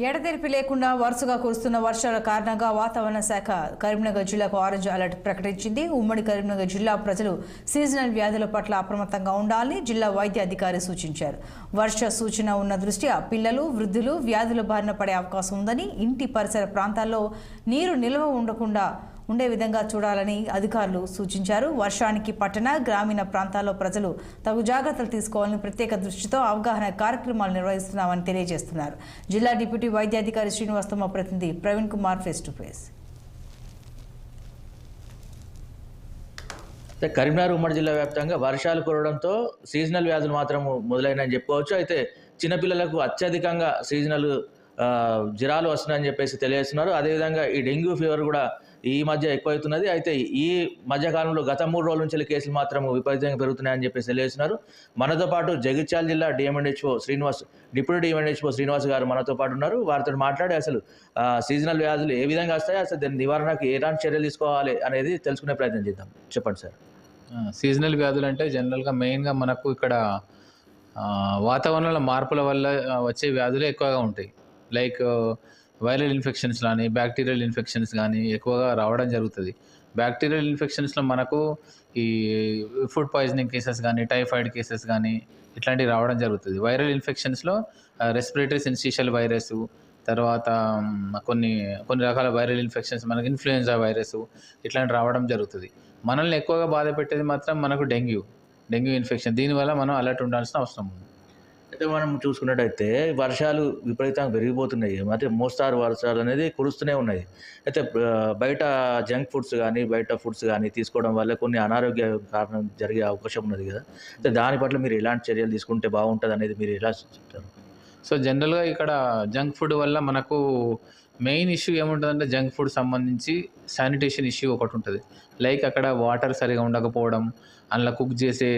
ఎడతెరిపి లేకుండా వరుసగా కురుస్తున్న వర్షాల కారణంగా వాతావరణ శాఖ కరీంనగర్ జిల్లాకు ఆరెంజ్ అలర్ట్ ప్రకటించింది. ఉమ్మడి కరీంనగర్ జిల్లా ప్రజలు సీజనల్ వ్యాధుల పట్ల అప్రమత్తంగా ఉండాలని జిల్లా వైద్య అధికారి సూచించారు. వర్ష సూచన ఉన్న దృష్ట్యా పిల్లలు, వృద్ధులు వ్యాధుల బారిన పడే అవకాశం ఉందని, ఇంటి పరిసర ప్రాంతాల్లో నీరు నిల్వ ఉండకుండా ఉండే విధంగా చూడాలని అధికారులు సూచించారు. వర్షానికి పట్టణ, గ్రామీణ ప్రాంతాల్లో ప్రజలు తగు జాగ్రత్తలు తీసుకోవాలని ప్రత్యేక దృష్టితో అవగాహన కార్యక్రమాలు నిర్వహిస్తున్నామని తెలియజేస్తున్నారు. జిల్లా డిప్యూటీ వైద్యాధికారి శ్రీనివాస్ తో మా ప్రతినిధి Praveen Kumar face to face. Karimnagar ఉమ్మడి జిల్లా వ్యాప్తంగా వర్షాలు కురవడంతో సీజనల్ వ్యాధులు మాత్రం మొదలైనని చెప్పుకోవచ్చు. అయితే చిన్నపిల్లలకు అత్యధికంగా సీజనల్ జ్వరాలు వస్తున్నాయని చెప్పేసి తెలియజేస్తున్నారు. అదేవిధంగా ఈ డెంగ్యూ ఫీవర్ కూడా ఈ మధ్య ఎక్కువవుతున్నది. అయితే ఈ మధ్యకాలంలో గత 3 రోజుల నుంచి కేసులు మాత్రం విపరీతంగా పెరుగుతున్నాయని చెప్పేసి తెలియజేస్తున్నారు. మనతో పాటు జగిత్యాల జిల్లా DM&HO Srinivas, deputy DM&HO Srinivas గారు మనతో పాటు ఉన్నారు. వారితో మాట్లాడి అసలు సీజనల్ వ్యాధులు ఏ విధంగా వస్తాయి, అసలు దాని నివారణకు ఎలాంటి చర్యలు తీసుకోవాలి అనేది తెలుసుకునే ప్రయత్నం చేద్దాం. చెప్పండి సార్. సీజనల్ వ్యాధులు అంటే జనరల్గా మెయిన్గా మనకు ఇక్కడ వాతావరణంలో మార్పుల వల్ల వచ్చే వ్యాధులే ఎక్కువగా ఉంటాయి. లైక్ వైరల్ ఇన్ఫెక్షన్స్ కానీ, బ్యాక్టీరియల్ ఇన్ఫెక్షన్స్ కానీ ఎక్కువగా రావడం జరుగుతుంది. బ్యాక్టీరియల్ ఇన్ఫెక్షన్స్లో మనకు ఈ ఫుడ్ పాయిజనింగ్ కేసెస్ కానీ, టైఫాయిడ్ కేసెస్ కానీ ఇట్లాంటివి రావడం జరుగుతుంది. వైరల్ ఇన్ఫెక్షన్స్లో రెస్పిరేటరీ సిన్సిషియల్ వైరస్, తర్వాత కొన్ని రకాల వైరల్ ఇన్ఫెక్షన్స్, మనకు ఇన్ఫ్లుయెంజా వైరస్ ఇట్లాంటి రావడం జరుగుతుంది. మనల్ని ఎక్కువగా బాధ పెట్టేది మాత్రం మనకు డెంగ్యూ ఇన్ఫెక్షన్. దీనివల్ల మనం అలర్ట్ ఉండాల్సిన అవసరం ఉంది. అయితే మనం చూసుకున్నట్టయితే వర్షాలు విపరీతంగా పెరిగిపోతున్నాయి. అంటే మోస్తారు వర్షాలు అనేది కురుస్తూనే ఉన్నాయి. అయితే బయట జంక్ ఫుడ్స్ కానీ, బయట ఫుడ్స్ కానీ తీసుకోవడం వల్ల కొన్ని అనారోగ్య కారణం జరిగే అవకాశం ఉన్నది కదా. అయితే దాని పట్ల మీరు ఎలాంటి చర్యలు తీసుకుంటే బాగుంటుంది అనేది మీరు ఎలా చెప్తారు? సో జనరల్గా ఇక్కడ జంక్ ఫుడ్ వల్ల మనకు మెయిన్ ఇష్యూ ఏముంటుందంటే, జంక్ ఫుడ్ సంబంధించి శానిటేషన్ ఇష్యూ ఒకటి ఉంటుంది. లైక్ అక్కడ వాటర్ సరిగా ఉండకపోవడం, అందులో కుక్ చేసే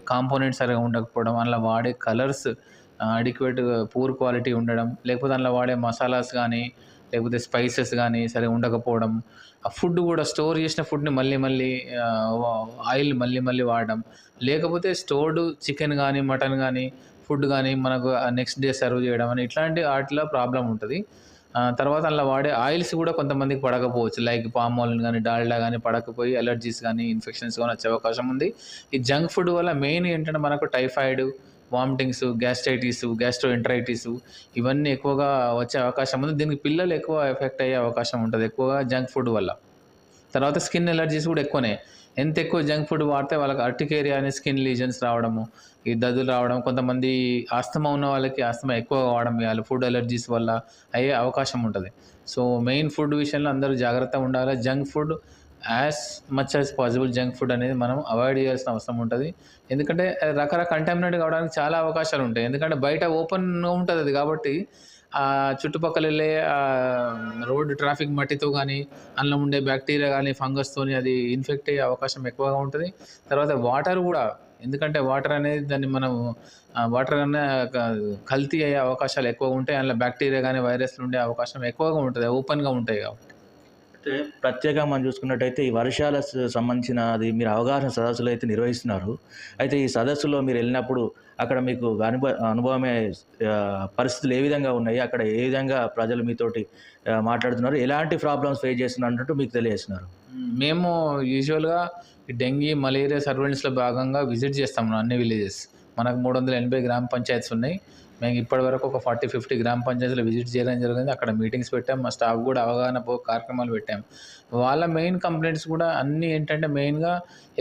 కాంపోనెంట్స్ సరిగా ఉండకపోవడం, అందులో వాడే కలర్స్ అడిక్వేట్ పూర్ క్వాలిటీ ఉండడం, లేకపోతే అందులో వాడే మసాలాస్ కానీ, లేకపోతే స్పైసెస్ కానీ సరిగా ఉండకపోవడం, ఆ ఫుడ్ కూడా స్టోర్ చేసిన ఫుడ్ని మళ్ళీ ఆయిల్ మళ్ళీ వాడడం, లేకపోతే స్టోర్డ్ చికెన్ కానీ, మటన్ కానీ, ఫుడ్ కానీ మనకు నెక్స్ట్ డే సర్వ్ చేయడం అని ఇట్లాంటి వాటిలో ప్రాబ్లం ఉంటుంది. తర్వాత అందులో వాడే ఆయిల్స్ కూడా కొంతమందికి పడకపోవచ్చు. లైక్ పామ్ ఆయిల్ కానీ, డాల్డా కానీ పడకపోయి అలర్జీస్ కానీ, ఇన్ఫెక్షన్స్ కానీ వచ్చే అవకాశం ఉంది. ఈ జంక్ ఫుడ్ వల్ల మెయిన్ ఏంటంటే మనకు టైఫాయిడ్, వామిటింగ్స్, గ్యాస్ట్రైటిస్, గ్యాస్ట్రోఎంటరైటిస్ ఇవన్నీ ఎక్కువగా వచ్చే అవకాశం ఉంది. దీనికి పిల్లలు ఎక్కువ ఎఫెక్ట్ అయ్యే అవకాశం ఉంటుంది ఎక్కువగా జంక్ ఫుడ్ వల్ల. తర్వాత స్కిన్ ఎలర్జీస్ కూడా ఎక్కువనే. ఎంత ఎక్కువ జంక్ ఫుడ్ వాడితే వాళ్ళకి అర్టికేరియా అనే స్కిన్ లీజన్స్ రావడము, ఈ దద్దులు రావడం, కొంతమంది ఆస్తమా ఉన్న వాళ్ళకి ఆస్తమా ఎక్కువగా వాడడం ఇవ్వాలి ఫుడ్ ఎలర్జీస్ వల్ల అయ్యే అవకాశం ఉంటుంది. సో మెయిన్ ఫుడ్ విషయంలో అందరూ జాగ్రత్తగా ఉండాలి. Junk food as much as possible junk food అనేది మనం అవాయిడ్ చేయాల్సిన అవసరం ఉంటుంది. ఎందుకంటే రకరకాల కంటామినేట్ కావడానికి చాలా అవకాశాలు ఉంటాయి. ఎందుకంటే బయట ఓపెన్ ఉంటుంది అది, కాబట్టి చుట్టుపక్కల వెళ్ళే రోడ్ ట్రాఫిక్ మట్టితో కానీ, అందులో ఉండే బ్యాక్టీరియా కానీ, ఫంగస్తోని అది ఇన్ఫెక్ట్ అయ్యే అవకాశం ఎక్కువగా ఉంటుంది. తర్వాత వాటర్ కూడా, ఎందుకంటే వాటర్ అనేది దాన్ని మనం వాటర్ అనే కల్తీ అయ్యే అవకాశాలు ఎక్కువగా ఉంటాయి. అందులో బ్యాక్టీరియా కానీ, వైరస్లు ఉండే అవకాశం ఎక్కువగా ఉంటుంది, ఓపెన్గా ఉంటాయి కాబట్టి. అయితే ప్రత్యేకంగా మనం చూసుకున్నట్టయితే ఈ వర్షాల సంబంధించిన అది మీరు అవగాహన సదస్సులు అయితే నిర్వహిస్తున్నారు. అయితే ఈ సదస్సులో మీరు వెళ్ళినప్పుడు అక్కడ మీకు అనుభవమే పరిస్థితులు ఏ విధంగా ఉన్నాయి, అక్కడ ఏ విధంగా ప్రజలు మీతోటి మాట్లాడుతున్నారు, ఎలాంటి ప్రాబ్లమ్స్ ఫేస్ చేస్తున్నట్టు మీకు తెలియజేస్తున్నారు? మేము యూజువల్గా డెంగీ, మలేరియా సర్వేలెన్స్లో భాగంగా విజిట్ చేస్తాము అన్ని విలేజెస్. మనకు 380 గ్రామ పంచాయతీస్ ఉన్నాయి. మేము ఇప్పటివరకు ఒక 40-50 గ్రామ పంచాయతీలు విజిట్ చేయడం జరిగింది. అక్కడ మీటింగ్స్ పెట్టాం, మా స్టాఫ్ కూడా అవగాహన కార్యక్రమాలు పెట్టాం. వాళ్ళ మెయిన్ కంప్లైంట్స్ కూడా అన్నీ ఏంటంటే, మెయిన్గా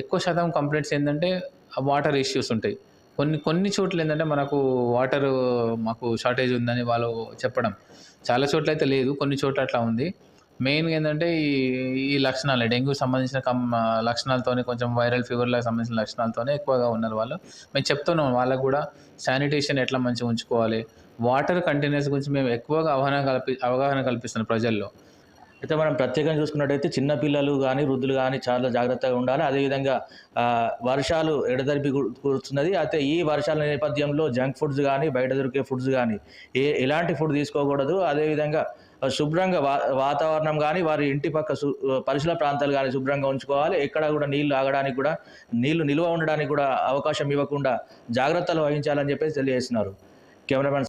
ఎక్కువ శాతం కంప్లైంట్స్ ఏంటంటే వాటర్ ఇష్యూస్ ఉంటాయి. కొన్ని చోట్ల ఏంటంటే మనకు వాటర్ మాకు షార్టేజ్ ఉందని వాళ్ళు చెప్పడం, చాలా చోట్ల అయితే లేదు, కొన్ని చోట్ల అట్లా ఉంది. మెయిన్గా ఏంటంటే ఈ లక్షణాలు డెంగ్యూ సంబంధించిన లక్షణాలతోనే, కొంచెం వైరల్ ఫీవర్లకు సంబంధించిన లక్షణాలతోనే ఎక్కువగా ఉన్నారు వాళ్ళు. మేము చెప్తున్నాం వాళ్ళకు కూడా శానిటేషన్ ఎట్లా మంచిగా ఉంచుకోవాలి, వాటర్ కంటైనర్స్ గురించి మేము ఎక్కువగా అవగాహన కల్పిస్తున్నాం ప్రజల్లో. అయితే మనం ప్రత్యేకంగా చూసుకున్నట్టయితే చిన్నపిల్లలు కానీ, వృద్ధులు కానీ చాలా జాగ్రత్తగా ఉండాలి. అదేవిధంగా వర్షాలు ఎడతెరిపి కురుస్తున్నది. అయితే ఈ వర్షాల నేపథ్యంలో జంక్ ఫుడ్స్ కానీ, బయట దొరికే ఫుడ్స్ కానీ ఎలాంటి ఫుడ్ తీసుకోకూడదు. అదేవిధంగా శుభ్రంగా వాతావరణం కానీ, వారి ఇంటి పక్క పరిసర ప్రాంతాలు కానీ శుభ్రంగా ఉంచుకోవాలి. ఎక్కడ కూడా నీళ్లు ఆగడానికి కూడా, నీళ్లు నిల్వ ఉండడానికి కూడా అవకాశం ఇవ్వకుండా జాగ్రత్తలు వహించాలని చెప్పేసి తెలియజేస్తున్నారు. కెమెరామెన్